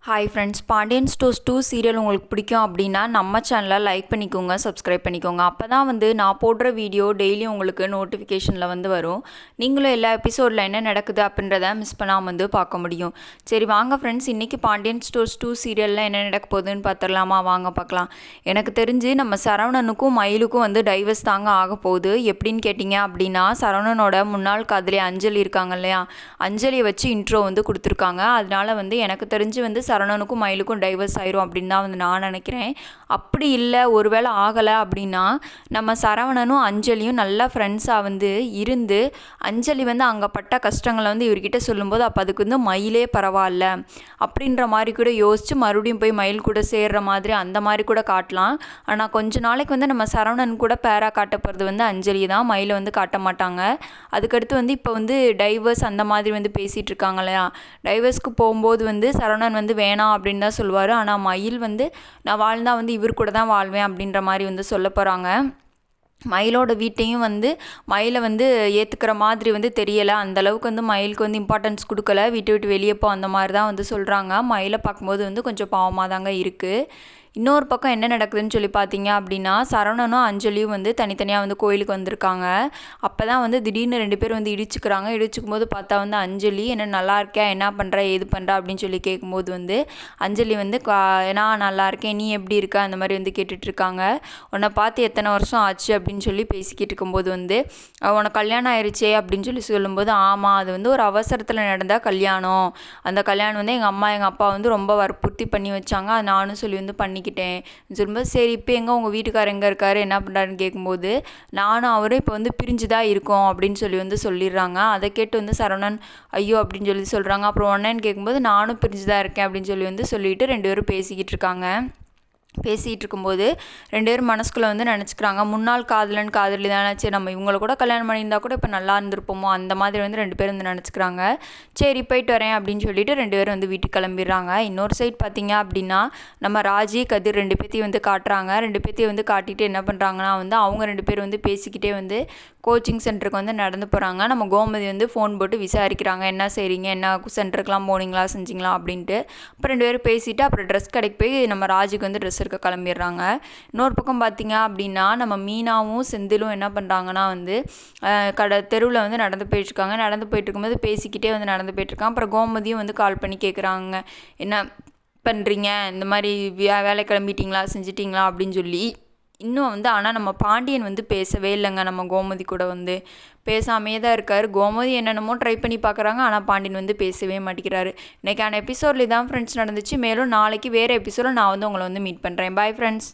Hi friends, Pandian stores 2 serial உங்களுக்கு பிடிக்கும் அப்படின்னா நம்ம சேனலை லைக் பண்ணிக்கோங்க, சப்ஸ்கிரைப் பண்ணிக்கோங்க. அப்போ தான் நான் போடுற வீடியோ டெய்லியும் உங்களுக்கு நோட்டிஃபிகேஷனில் வரும். நீங்களும் எல்லா எபிசோடில் என்ன நடக்குது அப்படின்றத மிஸ் பண்ணாமல் பார்க்க முடியும். சரி வாங்க ஃப்ரெண்ட்ஸ், இன்றைக்கி பாண்டியன் ஸ்டோர்ஸ் 2 சீரியலில் என்ன நடக்க போகுதுன்னு பார்த்துடலாமா? வாங்க பார்க்கலாம். எனக்கு தெரிஞ்சு நம்ம சரவணனுக்கும் மயிலுக்கும் டைவர்ஸ் தாங்க ஆக போகுது. எப்படின்னு கேட்டிங்க அப்படின்னா, சரவணனோட முன்னாள் காதலி அஞ்சலி இருக்காங்க இல்லையா, அஞ்சலியை வச்சு இன்ட்ரோ கொடுத்துருக்காங்க. அதனால எனக்கு தெரிஞ்சு சரவணனுக்கும் மயிலுக்கும் டைவர்ஸ் ஆயிரும் அப்படின்னு தான் நான் நினைக்கிறேன். அப்படி இல்லை, ஒருவேளை ஆகலை அப்படின்னா நம்ம சரவணனும் அஞ்சலியும் நல்ல ஃப்ரெண்ட்ஸாக இருந்து அஞ்சலி அங்கே பட்ட கஷ்டங்களை இவர்கிட்ட சொல்லும்போது அப்போ அதுக்கு மயிலே பரவாயில்ல அப்படின்ற மாதிரி கூட யோசித்து மறுபடியும் போய் மயில் கூட சேர்கிற மாதிரி அந்த மாதிரி கூட காட்டலாம். ஆனால் கொஞ்ச நாளைக்கு நம்ம சரவணன் கூட பேரா காட்டப்படுறது அஞ்சலி தான், மயிலை காட்ட மாட்டாங்க. அதுக்கடுத்து இப்போ டைவர்ஸ் அந்த மாதிரி பேசிகிட்டு இருக்காங்க இல்லையா, டைவர்ஸ்க்கு போகும்போது சரவணன் வேணாம் அப்படின்னு தான் சொல்லுவார். ஆனால் மயில் நான் வாழ்ந்தால் இவர் கூட தான் வாழ்வேன் அப்படின்ற மாதிரி சொல்ல போகிறாங்க. மயிலோட வீட்டையும் மயிலை ஏற்றுக்கிற மாதிரி தெரியலை. அந்தளவுக்கு மயிலுக்கு இம்பார்ட்டன்ஸ் கொடுக்கல, வீட்டை விட்டு வெளியே போ அந்த மாதிரி தான் சொல்கிறாங்க. மயிலை பார்க்கும்போது கொஞ்சம் பாவமாக தாங்க இருக்குது. இன்னொரு பக்கம் என்ன நடக்குதுன்னு சொல்லி பார்த்தீங்க அப்படின்னா, சரவணனும் அஞ்சலியும் தனித்தனியாக கோயிலுக்கு வந்திருக்காங்க. அப்போ தான் திடீர்னு 2 பேர் இடிச்சுக்கிறாங்க. இடிச்சுக்கும் போது பார்த்தா அஞ்சலி என்ன நல்லா இருக்கா, என்ன பண்ணுற, ஏது பண்ணுற அப்படின்னு சொல்லி கேட்கும்போது அஞ்சலி நான் நல்லா இருக்கேன், நீ எப்படி இருக்க அந்த மாதிரி கேட்டுட்ருக்காங்க. உன்னை பார்த்து எத்தனை வருஷம் ஆச்சு அப்படின்னு சொல்லி பேசிக்கிட்டு இருக்கும்போது உனக்கு கல்யாணம் ஆயிடுச்சே அப்படின்னு சொல்லி சொல்லும்போது, ஆமாம் அது ஒரு அவசரத்தில் நடந்த கல்யாணம், அந்த கல்யாணம் எங்கள் அம்மா எங்கள் அப்பா ரொம்ப வற்புறுத்தி பண்ணி வச்சாங்க, அது நானும் சொல்லி பண்ணிக்கிட்டேன் சொல்லும்போது, சரி இப்போ எங்கே உங்கள் வீட்டுக்காரர் எங்கே இருக்காரு, என்ன பண்ணுறாருன்னு கேட்கும்போது, நானும் அவரும் இப்போ பிரிஞ்சு தான் இருக்கோம் அப்படின்னு சொல்லி சொல்லிடுறாங்க. அதை கேட்டு சரவணன் ஐயோ அப்படின்னு சொல்லி சொல்கிறாங்க. அப்புறம் ஒன்னேன்னு கேட்கும்போது, நானும் பிரிஞ்சு தான் இருக்கேன் அப்படின்னு சொல்லி சொல்லிட்டு 2 பேரும் பேசிக்கிட்டு இருக்காங்க. பேசிகிட்டு இருக்கும்போது 2 பேரும் மனசுக்குள்ளே நினச்சிக்கிறாங்க, முன்னாள் காதலன் காதலி தானே, சரி நம்ம இவங்களை கூட கல்யாணம் பண்ணியிருந்தா கூட இப்போ நல்லா இருந்திருப்போமோ அந்த மாதிரி 2 பேரும் நினச்சிக்கிறாங்க. சரி போயிட்டு வரேன் அப்படின்னு சொல்லிட்டு 2 பேரும் வீட்டுக்கு கிளம்பிடுறாங்க. இன்னொரு சைட் பார்த்தீங்க அப்படின்னா, நம்ம ராஜி கதிர் 2 பேத்தையும் காட்டுறாங்க. 2 பேத்தையும் காட்டிட்டு என்ன பண்ணுறாங்கன்னா அவங்க 2 பேர் பேசிக்கிட்டே கோச்சிங் சென்டருக்கு நடந்து போகிறாங்க. நம்ம கோமதி ஃபோன் போட்டு விசாரிக்கிறாங்க, என்ன செய்கிறீங்க, என்ன சென்டருக்குலாம் போனீங்களா செஞ்சிங்களா அப்படின்ட்டு. அப்புறம் 2 பேரும் பேசிவிட்டு அப்புறம் ட்ரெஸ் கடைக்கு போய் நம்ம ராஜுக்கு ட்ரெஸ் இருக்க கிளம்பிடுறாங்க. இன்னொரு பக்கம் பார்த்தீங்க அப்படின்னா, நம்ம மீனாவும் செந்திலும் என்ன பண்ணுறாங்கன்னா தெருவில் நடந்து போயிட்டுருக்காங்க. நடந்து போயிட்டு இருக்கும்போது பேசிக்கிட்டே நடந்து போயிட்டுருக்காங்க. அப்புறம் கோமதியும் கால் பண்ணி கேட்குறாங்க, என்ன பண்ணுறீங்க, இந்த மாதிரி வேலை கிளம்பிட்டீங்களா செஞ்சிட்டிங்களா அப்படின்னு சொல்லி. இன்னும் ஆனால் நம்ம பாண்டியன் பேசவே இல்லைங்க. நம்ம கோமதி கூட பேசாமையே தான் இருக்கார். கோமதி என்னென்னமோ ட்ரை பண்ணி பார்க்குறாங்க, ஆனால் பாண்டியன் பேசவே மாட்டேங்கிறாரு. இன்றைக்கான எபிசோடில் தான் ஃப்ரெண்ட்ஸ் நடந்துச்சு. மேலும் நாளைக்கு வேறு எபிசோடில் நான் உங்களை மீட் பண்ணுறேன். Bye friends.